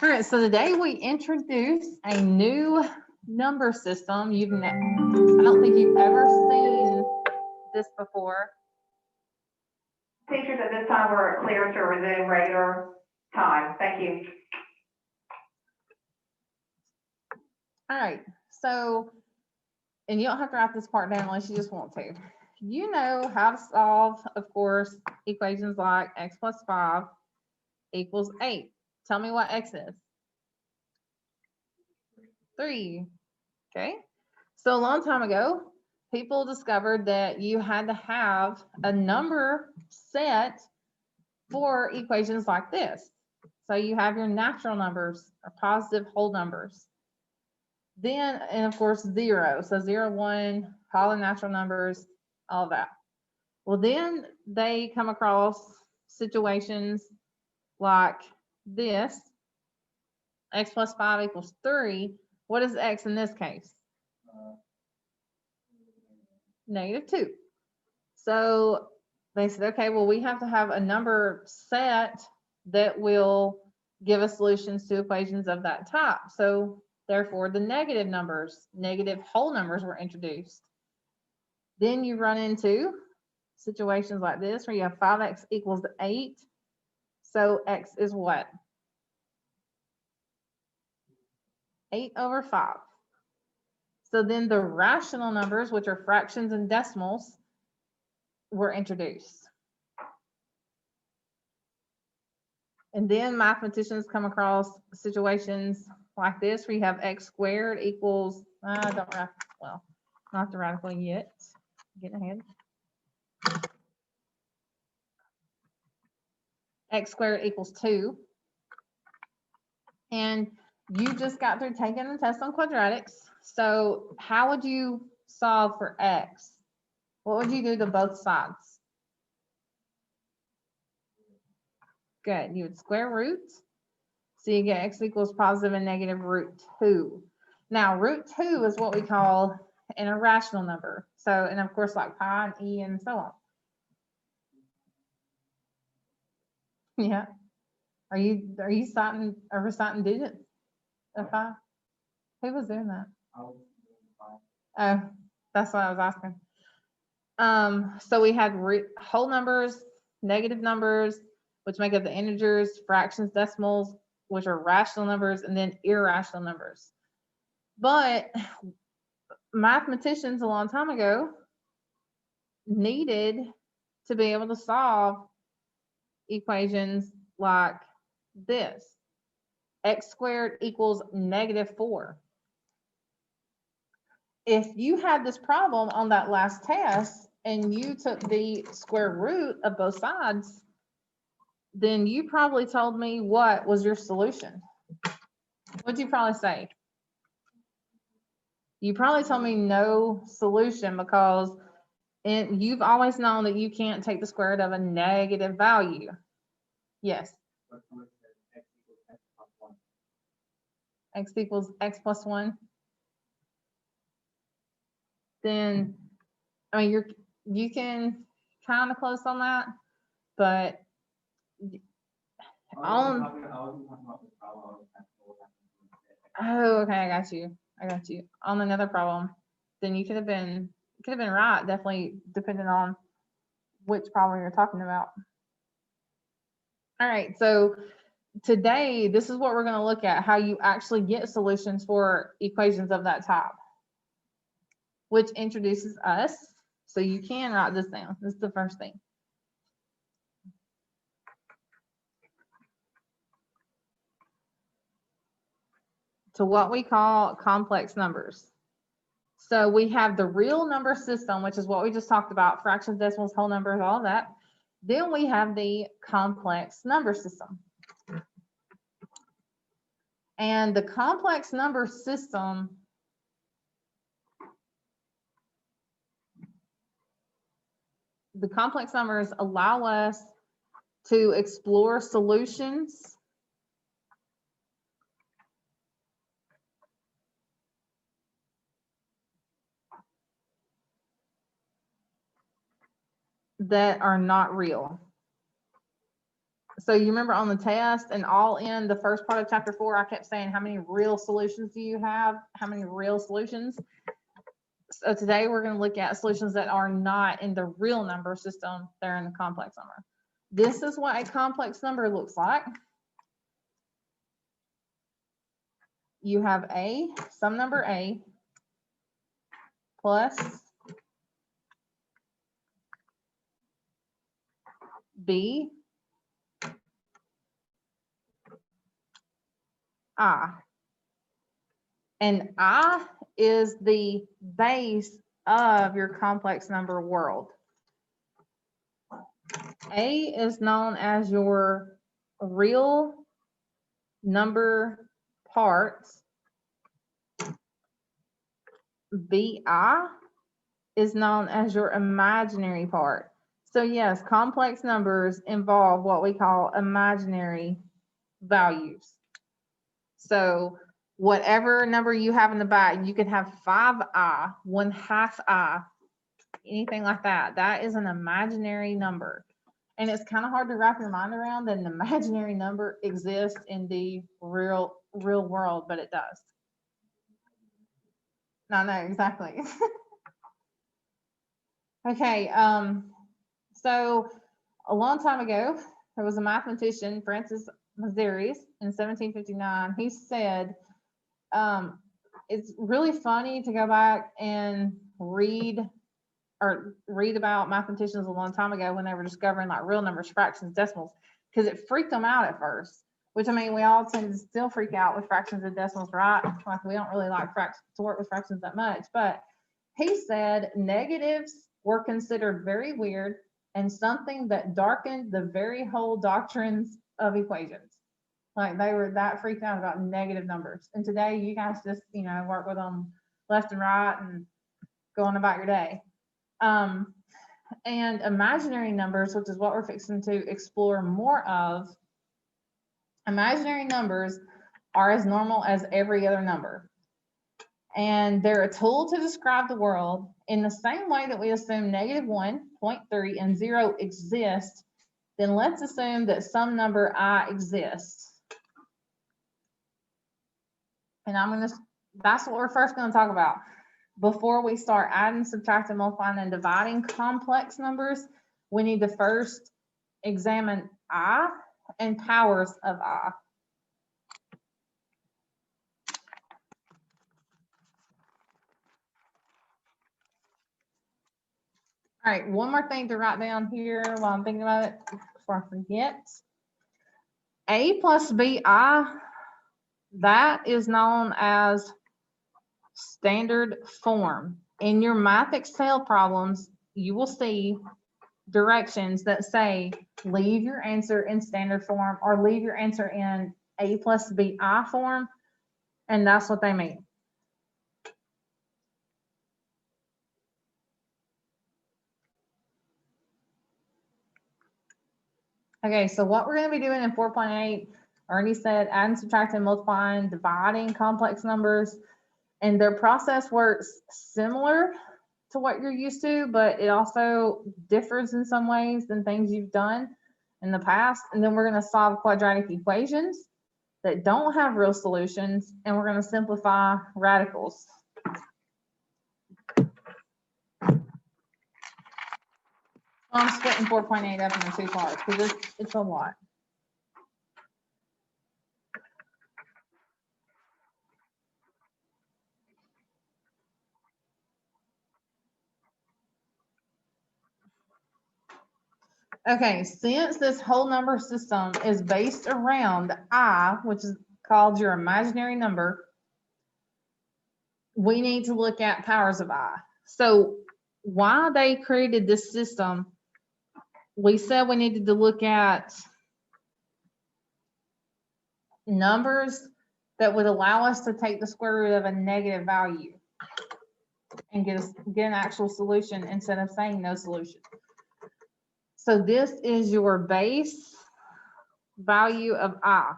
All right, so today we introduce a new number system. I don't think you've ever seen this before. Teachers, at this time, we're clear to resume regular time. Thank you. All right, so, and you don't have to write this part down unless you just want to. You know how to solve, of course, equations like x plus 5 equals 8. Tell me what x is. 3. Okay. So a long time ago, people discovered that you had to have a number set for equations like this. So you have your natural numbers or positive whole numbers. Then, and of course, 0. So 0, 1, all the natural numbers, all that. Well, then they come across situations like this. X plus 5 equals 3. What is x in this case? -2. So they said, okay, well, we have to have a number set that will give us solutions to equations of that type. So therefore, the negative numbers, negative whole numbers were introduced. Then you run into situations like this where you have 5x equals 8. So x is what? 8/5. So then the rational numbers, which are fractions and decimals, were introduced. And then mathematicians come across situations like this where you have x squared equals, well, not the radical yet, getting ahead. X squared equals 2. And you just got through taking the test on quadratics. So how would you solve for x? What would you do to both sides? Good. You would square root. So you get x equals positive and negative √2. Now, √2 is what we call an irrational number. So, and of course, like pi and e and so on. Yeah. Are you reciting digits of pi? Who was doing that? Oh, that's what I was asking. So we had whole numbers, negative numbers, which make up the integers, fractions, decimals, which are rational numbers, and then irrational numbers. But mathematicians a long time ago needed to be able to solve equations like this. X squared equals -4. If you had this problem on that last test and you took the square root of both sides, then you probably told me what was your solution. What'd you probably say? You probably told me no solution because you've always known that you can't take the square root of a negative value. Yes. X equals x plus 1. Then, I mean, you can kind of close on that, but oh, okay, I got you. On another problem, then you could have been right, definitely, depending on which problem you're talking about. All right, so today, this is what we're going to look at, how you actually get solutions for equations of that type, which introduces us. So you can write this down. This is the first thing. To what we call complex numbers. So we have the real number system, which is what we just talked about, fractions, decimals, whole numbers, all of that. Then we have the complex number system. And the complex number system the complex numbers allow us to explore solutions that are not real. So you remember on the test and all in the first part of chapter 4, I kept saying, how many real solutions do you have? How many real solutions? So today we're going to look at solutions that are not in the real number system. They're in the complex number. This is what a complex number looks like. You have A, some number A, plus B, I. And I is the base of your complex number world. A is known as your real number parts. BI is known as your imaginary part. So yes, complex numbers involve what we call imaginary values. So whatever number you have in the back, you could have 5i, 1/2 I, anything like that. That is an imaginary number. And it's kind of hard to wrap your mind around that an imaginary number exists in the real world, but it does. No, exactly. Okay, so a long time ago, there was a mathematician, Francis Mazuris, in 1759. He said, it's really funny to go back and read about mathematicians a long time ago when they were discovering like real numbers, fractions, decimals, because it freaked them out at first. Which, I mean, we all tend to still freak out with fractions and decimals, right? Like we don't really like to work with fractions that much. But he said negatives were considered very weird and something that darkened the very whole doctrines of equations. Like they were that freaked out about negative numbers. And today you guys just, work with them left and right and go on about your day. And imaginary numbers, which is what we're fixing to explore more of. Imaginary numbers are as normal as every other number. And they're a tool to describe the world in the same way that we assume -1, 0.3, and 0 exist. Then let's assume that some number I exists. And that's what we're first going to talk about. Before we start adding, subtracting, multiplying, and dividing complex numbers, we need to first examine I and powers of I. All right, one more thing to write down here while I'm thinking about it before I forget. A plus BI, that is known as standard form. In your Math Excel problems, you will see directions that say leave your answer in standard form or leave your answer in A plus BI form, and that's what they mean. Okay, so what we're going to be doing in 4.8, Ernie said adding, subtracting, multiplying, dividing complex numbers, and their process works similar to what you're used to, but it also differs in some ways than things you've done in the past. And then we're going to solve quadratic equations that don't have real solutions, and we're going to simplify radicals. I'm splitting 4.8 up into 2 parts because it's a lot. Okay, since this whole number system is based around I, which is called your imaginary number, we need to look at powers of I. So why they created this system, we said we needed to look at numbers that would allow us to take the square root of a negative value and get an actual solution instead of saying no solution. So this is your base value of I.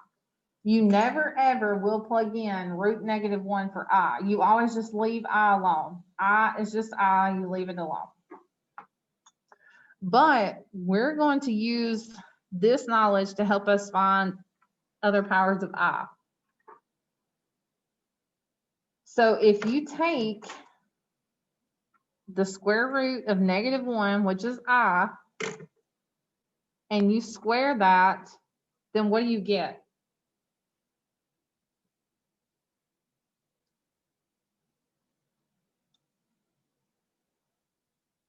You never ever will plug in root -1 for I. You always just leave I alone. I is just I, you leave it alone. But we're going to use this knowledge to help us find other powers of I. So if you take the square root of -1, which is I, and you square that, then what do you get?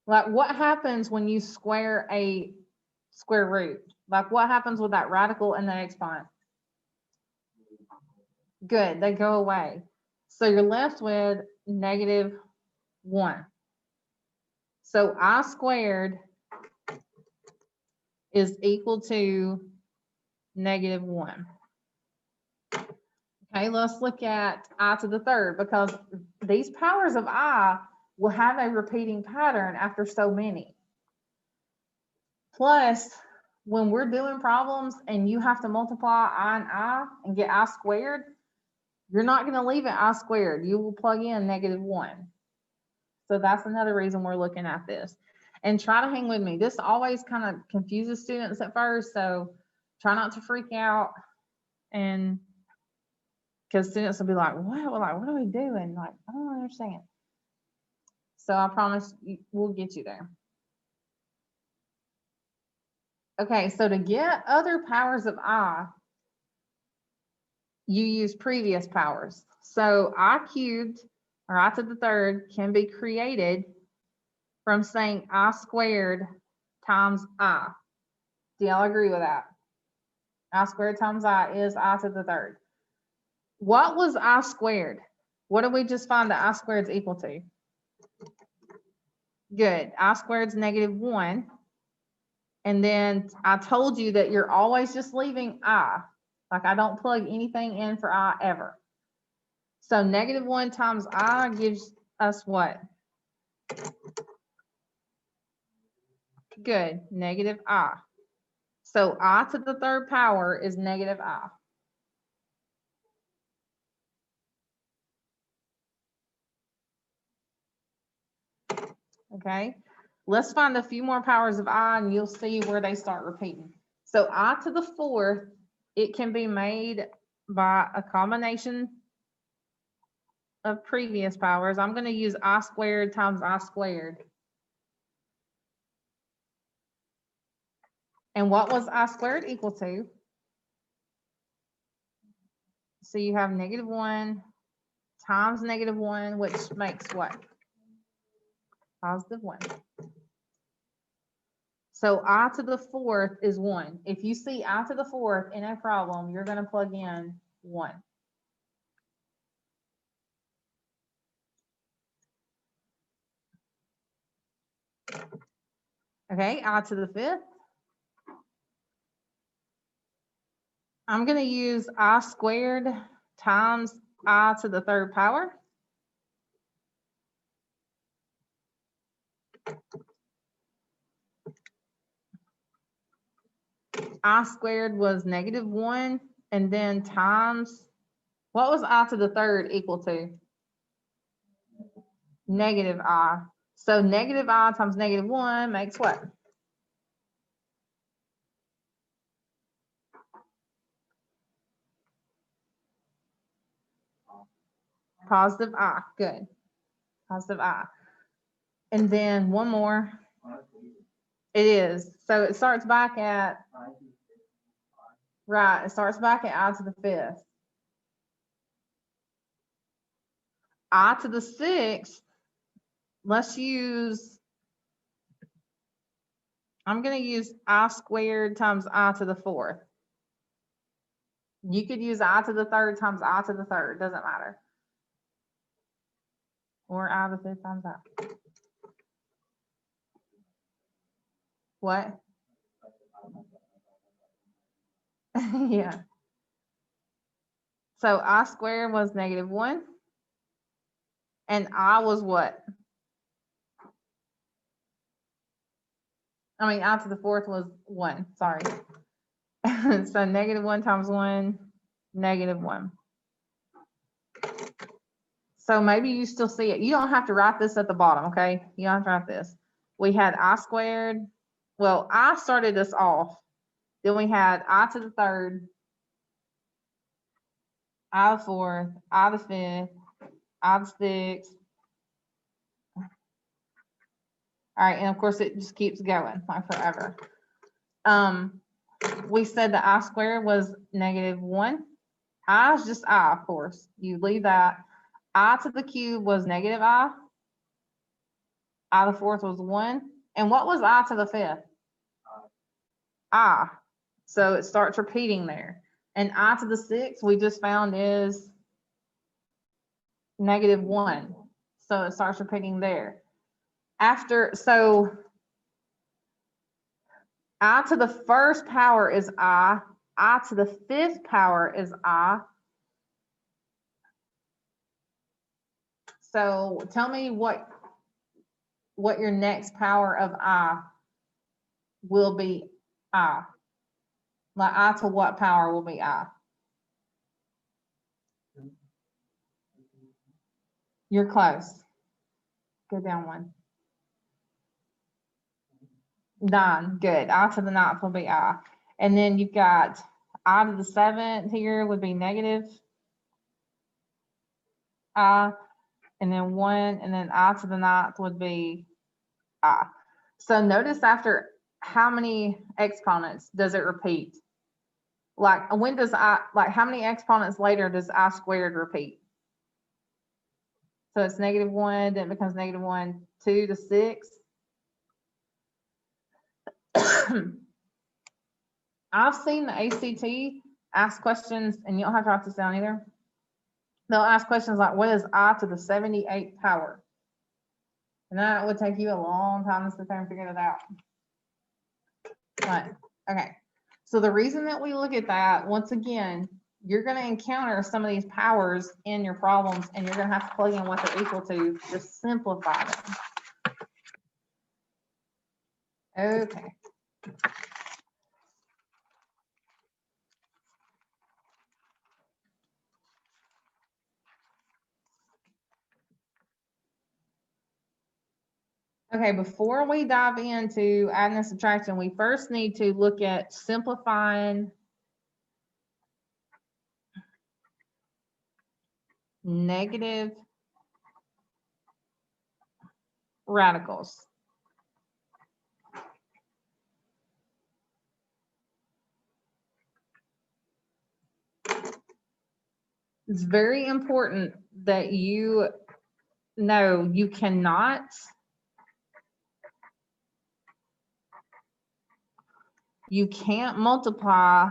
Like, what happens when you square a square root? Like, what happens with that radical and that exponent? Good, they go away. So you're left with -1. So I squared is equal to -1. Okay, let's look at I to the third, because these powers of I will have a repeating pattern after so many. Plus, when we're doing problems and you have to multiply I and get I squared, you're not going to leave it I squared. You will plug in -1. So that's another reason we're looking at this. And try to hang with me. This always kind of confuses students at first, so try not to freak out. And because students will be like, what? Well, like, what are we doing? Like, I don't understand. So I promise we'll get you there. Okay, so to get other powers of I, you use previous powers. So I cubed, or I to the third, can be created from saying I squared times I. Do y'all agree with that? I squared times I is I to the third. What was I squared? What did we just find that I squared is equal to? Good. I squared is -1. And then I told you that you're always just leaving I. Like, I don't plug anything in for I ever. So -1 times I gives us what? Good. -I. So I to the third power is -I. Okay. Let's find a few more powers of I, and you'll see where they start repeating. So I to the fourth, it can be made by a combination of previous powers. I'm going to use I squared times I squared. And what was I squared equal to? So you have -1 times -1, which makes what? +1. So I to the fourth is 1. If you see I to the fourth in a problem, you're going to plug in 1. Okay, I to the fifth. I'm going to use I squared times I to the third power. I squared was -1, and then times, what was I to the third equal to? -I. So -I times -1 makes what? +I. Good. +I. And then one more. It is. So it starts back at, right, it starts back at I to the fifth. I to the sixth, let's use, I'm going to use I squared times I to the fourth. You could use I to the third times I to the third, doesn't matter. Or I to the fifth times I. What? Yeah. So I squared was -1. And I was what? I mean, I to the fourth was 1. Sorry. So -1 times 1, -1. So maybe you still see it. You don't have to write this at the bottom, okay? You don't have to write this. We had I squared. Well, I started this off, Then we had I to the third, I to the fourth, I to the fifth, I to the sixth. All right, and of course it just keeps going like forever. We said the I squared was -1. I is just I, of course. You leave that. I to the cube was -I. I to the fourth was 1. And what was I to the fifth? I. So it starts repeating there. And I to the sixth we just found is -1. So it starts repeating there. So I to the first power is I to the fifth power is I. So tell me what your next power of I will be I. Like I to what power will be I? You're close. Go down 1. 9, good. I to the 9th will be I. And then you've got I to the 7th here would be -I. And then 1, and then I to the 9th would be I. So notice after how many exponents does it repeat? Like when does how many exponents later does I squared repeat? So it's -1, then it becomes -1, 2 to 6. I've seen the ACT ask questions, and you don't have to write this down either. They'll ask questions like, what is I to the 78th power? And that would take you a long time to sit there and figure it out. But, okay. So the reason that we look at that, once again, you're going to encounter some of these powers in your problems, and you're going to have to plug in what they're equal to simplify them. Okay. Okay, before we dive into adding and subtraction, we first need to look at simplifying negative radicals. It's very important that you know you cannot can't multiply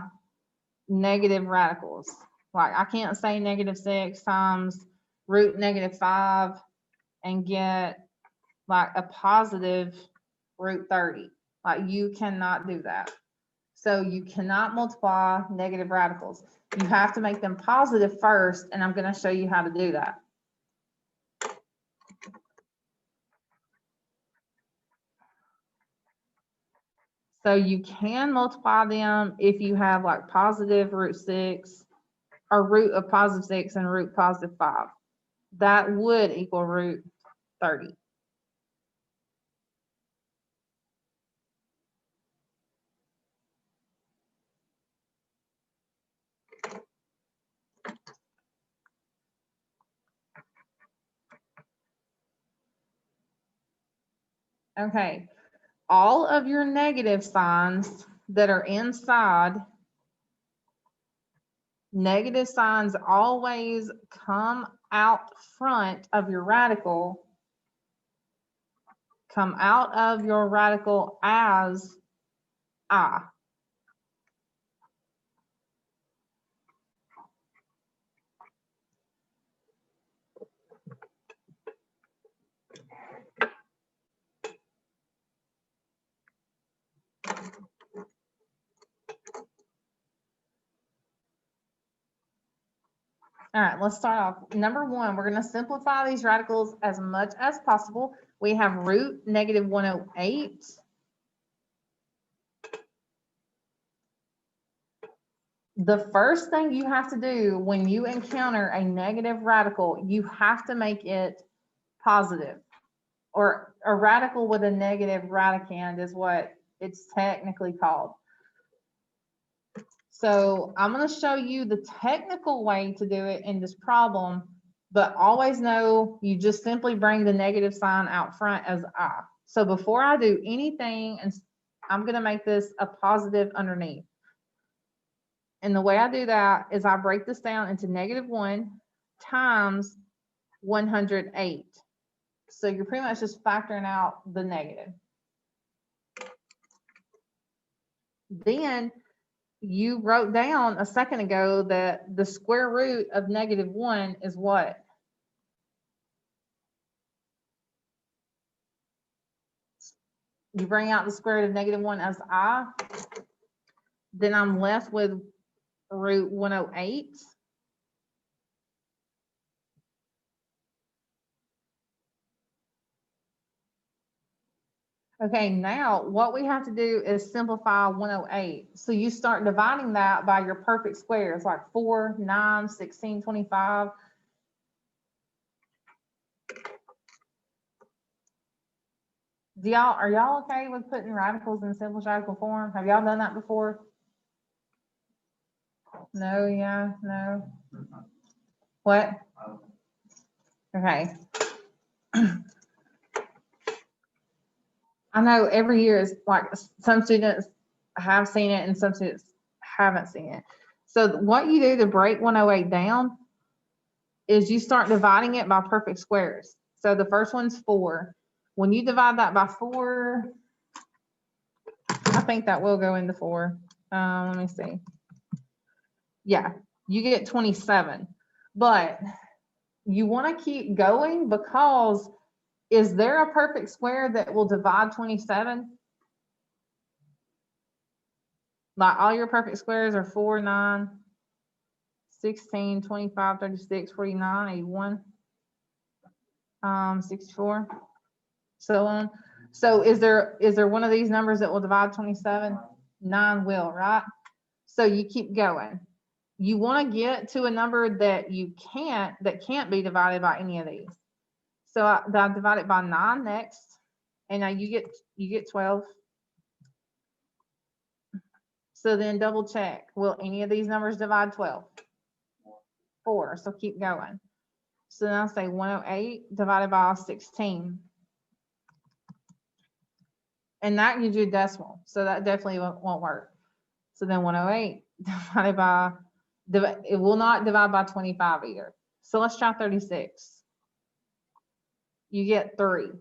negative radicals. Like I can't say -6 times root -5 and get like a positive root 30. Like you cannot do that. So you cannot multiply negative radicals. You have to make them positive first, and I'm going to show you how to do that. So you can multiply them if you have like positive root 6 or root of positive 6 and root positive 5. That would equal root 30. Okay, all of your negative signs that are inside, negative signs always come out front of your radical, come out of your radical as I. All right, let's start off. Number 1, we're going to simplify these radicals as much as possible. We have root -108. The first thing you have to do when you encounter a negative radical, you have to make it positive, or a radical with a negative radicand is what it's technically called. So I'm going to show you the technical way to do it in this problem, but always know you just simply bring the negative sign out front as I. So before I do anything, and I'm going to make this a positive underneath. And the way I do that is I break this down into -1 times 108. So you're pretty much just factoring out the negative. Then you wrote down a second ago that the square root of -1 is what? You bring out the square root of -1 as I. Then I'm left with root 108. Okay, now what we have to do is simplify 108. So you start dividing that by your perfect squares, like 4, 9, 16, 25. Are y'all okay with putting radicals in simplest radical form? Have y'all done that before? No, yeah, no. What? Okay. I know every year is like some students have seen it and some students haven't seen it. So what you do to break 108 down is you start dividing it by perfect squares. So the first one's 4. When you divide that by 4, I think that will go into 4. Let me see. Yeah, you get 27. But you want to keep going because is there a perfect square that will divide 27? Like all your perfect squares are 4, 9, 16, 25, 36, 49, 81, 64, so on. So is there one of these numbers that will divide 27? 9 will, right? So you keep going. You want to get to a number that can't be divided by any of these. So I divide it by 9 next, and now you get 12. So then double check. Will any of these numbers divide 12? 4. So keep going. So then I'll say 108 divided by 16. And that gives you a decimal. So that definitely won't work. So then 108 divided by, it will not divide by 25 either. So let's try 36. You get 3.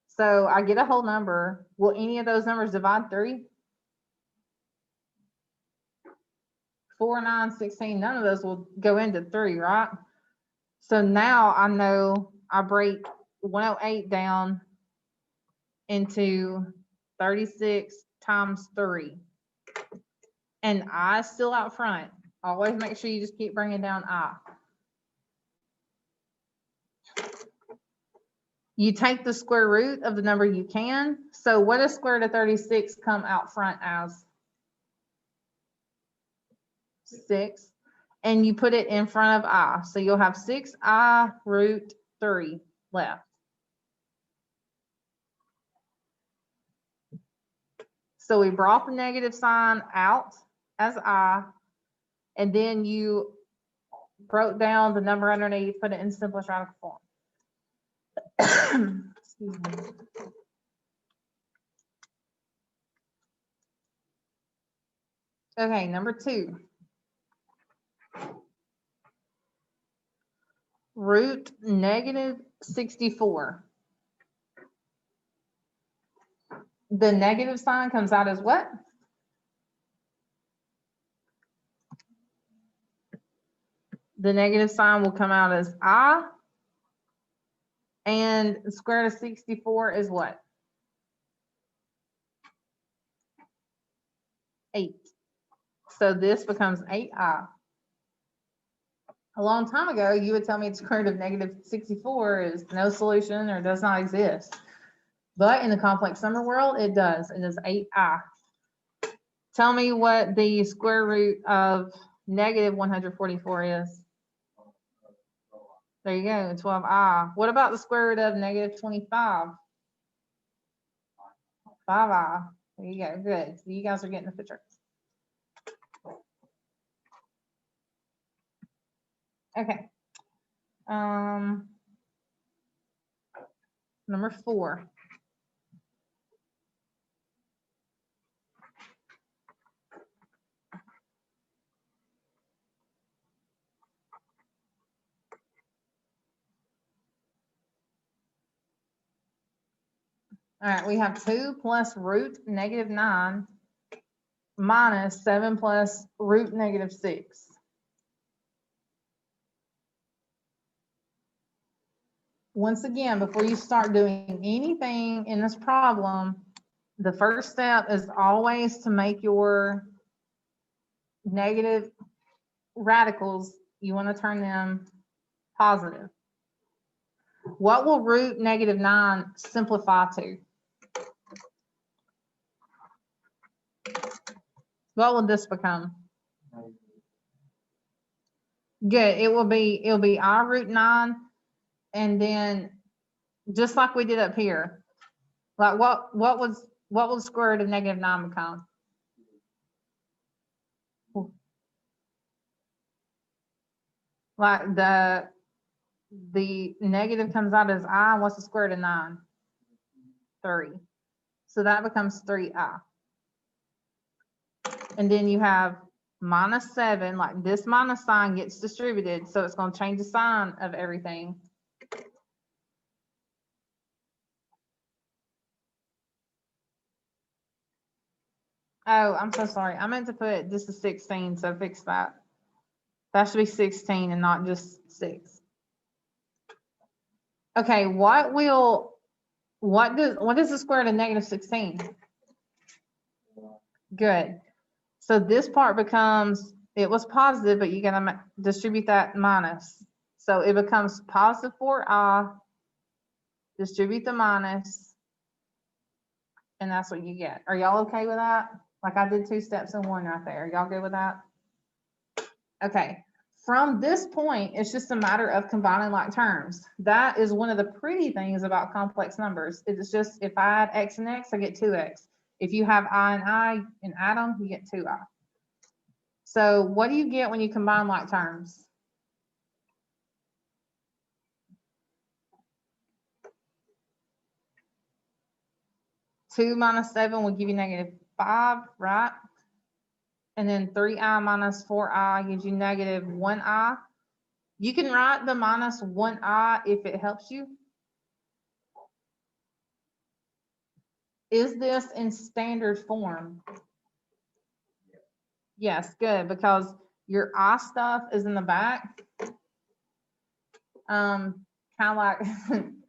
So I get a whole number. Will any of those numbers divide 3? 4, 9, 16, none of those will go into 3, right? So now I know I break 108 down into 36 times 3. And I still out front. Always make sure you just keep bringing down I. You take the square root of the number you can. So what does square root of 36 come out front as? 6. And you put it in front of I. So you'll have 6I root 3 left. So we brought the negative sign out as I, and then you broke down the number underneath, put it in simplest radical form. Excuse me. Okay, number 2. Root -64. The negative sign comes out as what? The negative sign will come out as I. And the square root of 64 is what? 8. So this becomes 8I. A long time ago, you would tell me the square root of -64 is no solution or does not exist. But in the complex number world, it does. It is 8I. Tell me what the square root of -144 is. There you go, 12I. What about the square root of -25? 5I. There you go, good. So you guys are getting the picture. Okay. Number 4. All right, we have 2 plus root -9 minus 7 plus root -6. Once again, before you start doing anything in this problem, the first step is always to make your negative radicals, you want to turn them positive. What will root -9 simplify to? What will this become? Good. It'll be I root 9, and then just like we did up here. Like what will the square root of -9 become? Like the negative comes out as I. What's the square root of 9? 3. So that becomes 3I. And then you have -7, like this minus sign gets distributed, so it's going to change the sign of everything. Oh, I'm so sorry. I meant to put this is 16, so fix that. That should be 16 and not just 6. Okay, what is the square root of -16? Good. So this part becomes, it was positive, but you gotta distribute that minus. So it becomes positive 4I, distribute the minus, and that's what you get. Are y'all okay with that? Like I did 2 steps in 1 right there. Y'all good with that? Okay. From this point, it's just a matter of combining like terms. That is one of the pretty things about complex numbers. It's just if I add x and x, I get 2x. If you have I and add them, you get 2I. So what do you get when you combine like terms? Two minus 7 will give you -5, right? And then 3I minus 4I gives you -1I. You can write the -1I if it helps you. Is this in standard form? Yes, good, because your I stuff is in the back. Kind of like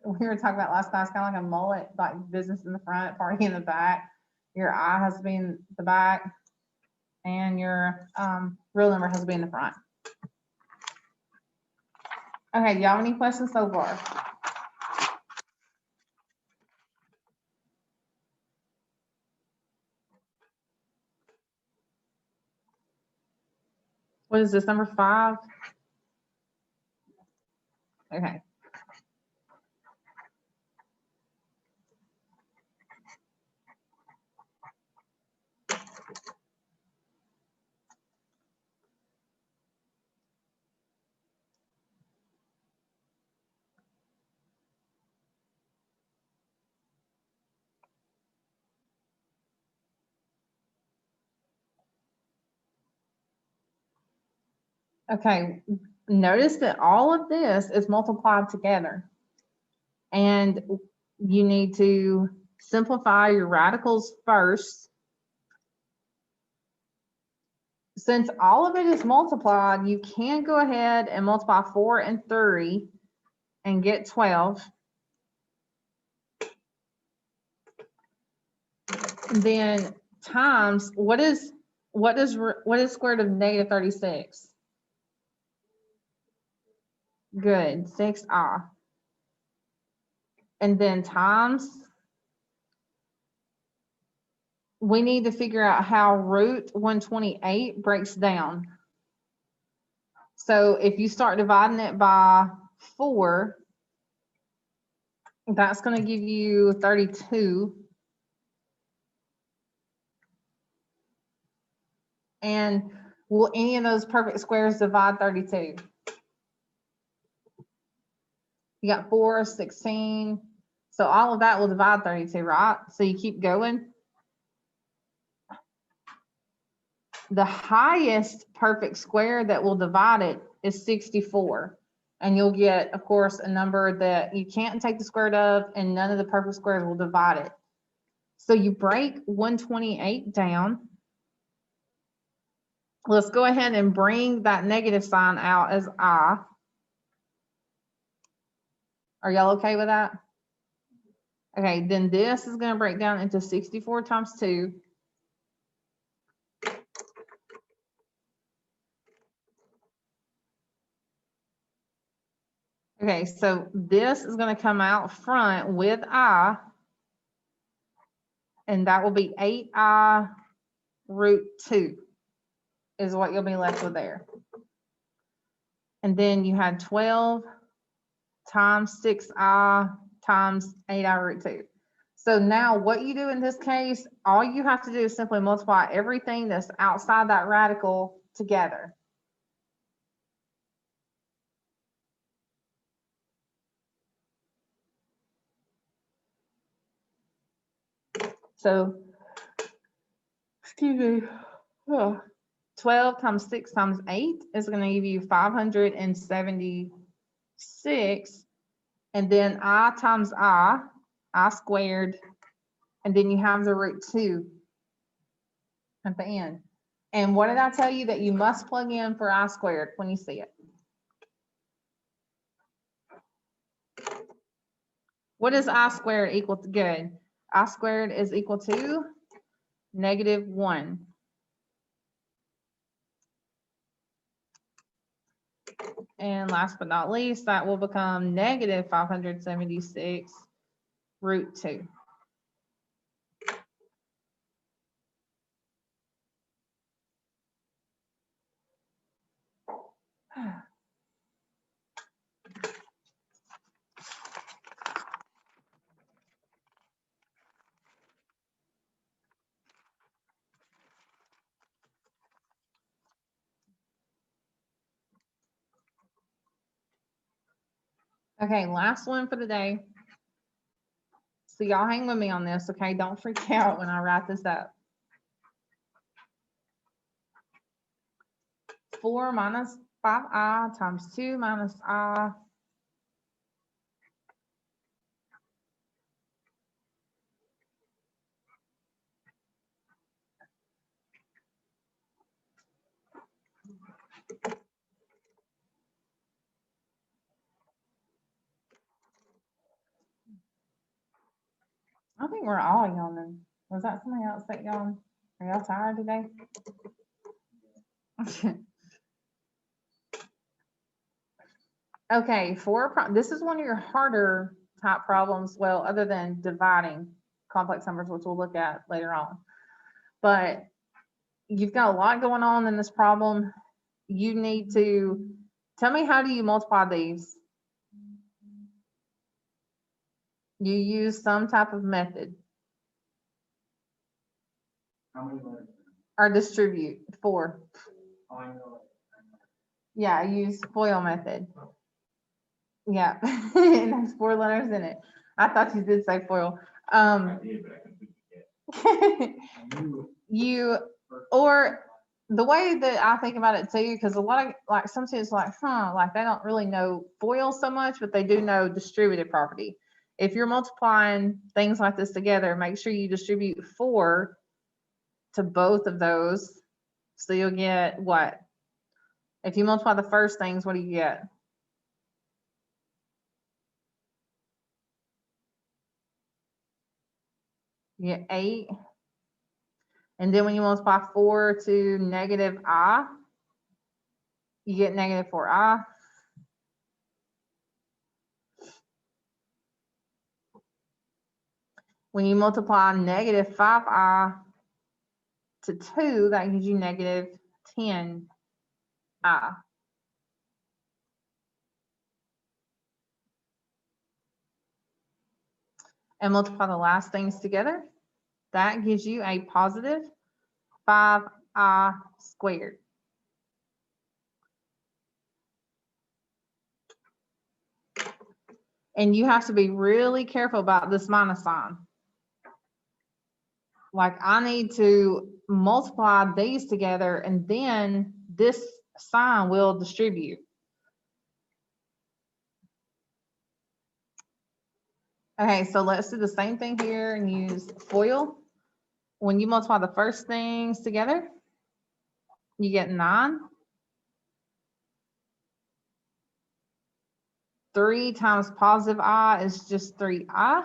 we were talking about last class, kind of like a mullet, like business in the front, party in the back. Your I has to be in the back, and your real number has to be in the front. Okay, do y'all have any questions so far? What is this, number 5? Okay. Okay, notice that all of this is multiplied together. And you need to simplify your radicals first. Since all of it is multiplied, you can go ahead and multiply 4 and 3 and get 12. Then times, what is square root of -36? Good, 6I. And then times, we need to figure out how root 128 breaks down. So if you start dividing it by 4, that's going to give you 32. And will any of those perfect squares divide 32? You got 4, 16. So all of that will divide 32, right? So you keep going. The highest perfect square that will divide it is 64. And you'll get, of course, a number that you can't take the square root of, and none of the perfect squares will divide it. So you break 128 down. Let's go ahead and bring that negative sign out as I. Are y'all okay with that? Okay, then this is going to break down into 64 times 2. Okay, so this is going to come out front with I, and that will be 8I root 2 is what you'll be left with there. And then you had 12 times 6I times 8I root 2. So now what you do in this case, all you have to do is simply multiply everything that's outside that radical together. So, excuse me, 12 times 6 times 8 is going to give you 576. And then I times I squared, and then you have the root 2 at the end. And what did I tell you that you must plug in for I squared when you see it? What is I squared equal to? Good. I squared is equal to -1. And last but not least, that will become -576 root 2. Okay, last one for the day. So y'all hang with me on this, okay? Don't freak out when I write this up. 4 minus 5I times 2 minus I. I think we're all yawning. Was that somebody else that yawned? Are y'all tired today? Okay, this is one of your harder type problems, well, other than dividing complex numbers, which we'll look at later on. But you've got a lot going on in this problem. You need to tell me, how do you multiply these? You use some type of method. How many letters? Or distribute 4. Oh, I know it. Yeah, I use FOIL method. Yeah, and there's 4 letters in it. I thought you did say FOIL. I did, but I couldn't forget. You, or the way that I think about it too, because a lot of, like, some students are like, like they don't really know FOIL so much, but they do know distributive property. If you're multiplying things like this together, make sure you distribute 4 to both of those. So you'll get what? If you multiply the first things, what do you get? You get 8. And then when you multiply 4 to -I, you get -4I. When you multiply -5I to 2, that gives you -10I. And multiply the last things together, that gives you a positive 5I squared. And you have to be really careful about this minus sign. Like I need to multiply these together and then this sign will distribute. Okay, so let's do the same thing here and use FOIL. When you multiply the first things together, you get 9. 3 times positive I is just 3I.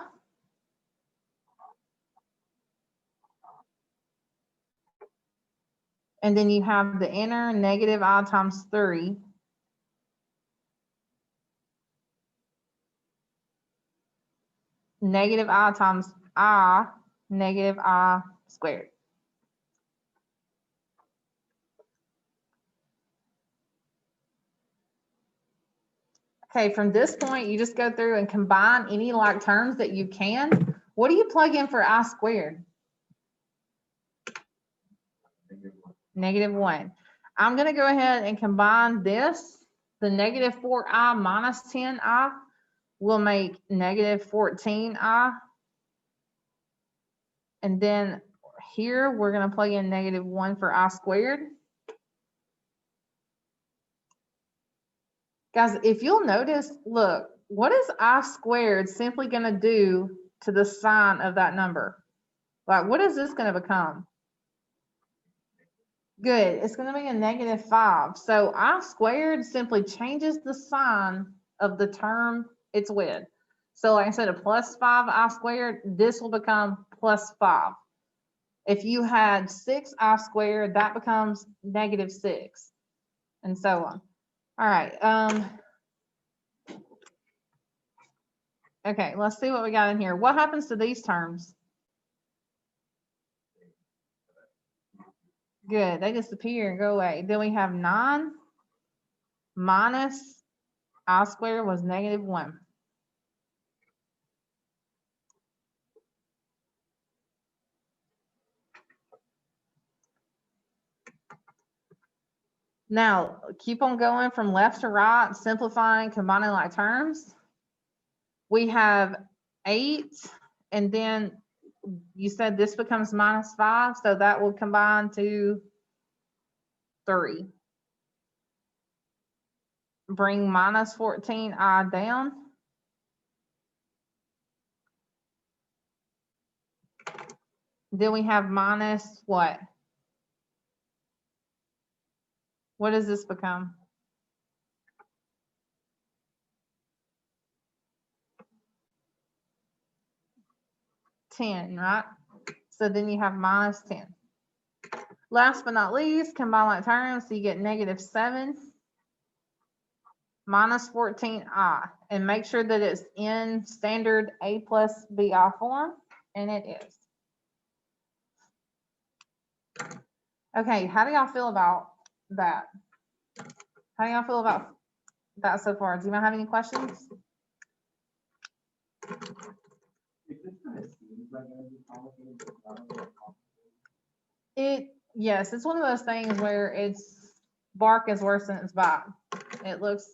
And then you have the inner negative I times 3. Negative I times I, negative I squared. Okay, from this point, you just go through and combine any like terms that you can. What do you plug in for I squared? -1. I'm going to go ahead and combine this. The -4i minus 10i will make -14i. And then here, we're going to plug in -1 for I squared. Guys, if you'll notice, look, what is I squared simply going to do to the sign of that number? Like, what is this going to become? Good. It's going to be a -5. So I squared simply changes the sign of the term it's with. So like instead of +5 I squared, this will become +5. If you had 6 I squared, that becomes -6, and so on. All right. Okay, let's see what we got in here. What happens to these terms? Good, they disappear and go away. Then we have 9 minus I squared was -1. Now, keep on going from left to right, simplifying, combining like terms. We have 8, and then you said this becomes -5, so that will combine to 3. Bring -14i down. Then we have minus what? What does this become? -10, right? So then you have -10. Last but not least, combine like terms, so you get -7 minus 14i, and make sure that it's in standard A plus BI form, and it is. Okay, how do y'all feel about that? How do y'all feel about that so far? Do you have any questions? Yes, it's one of those things where it's bark is worse than its bite. It looks,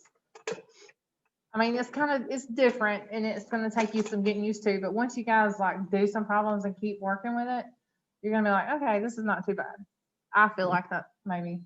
I mean, it's different, and it's going to take you some getting used to, but once you guys like do some problems and keep working with it, you're going to be like, okay, this is not too bad. I feel like that maybe.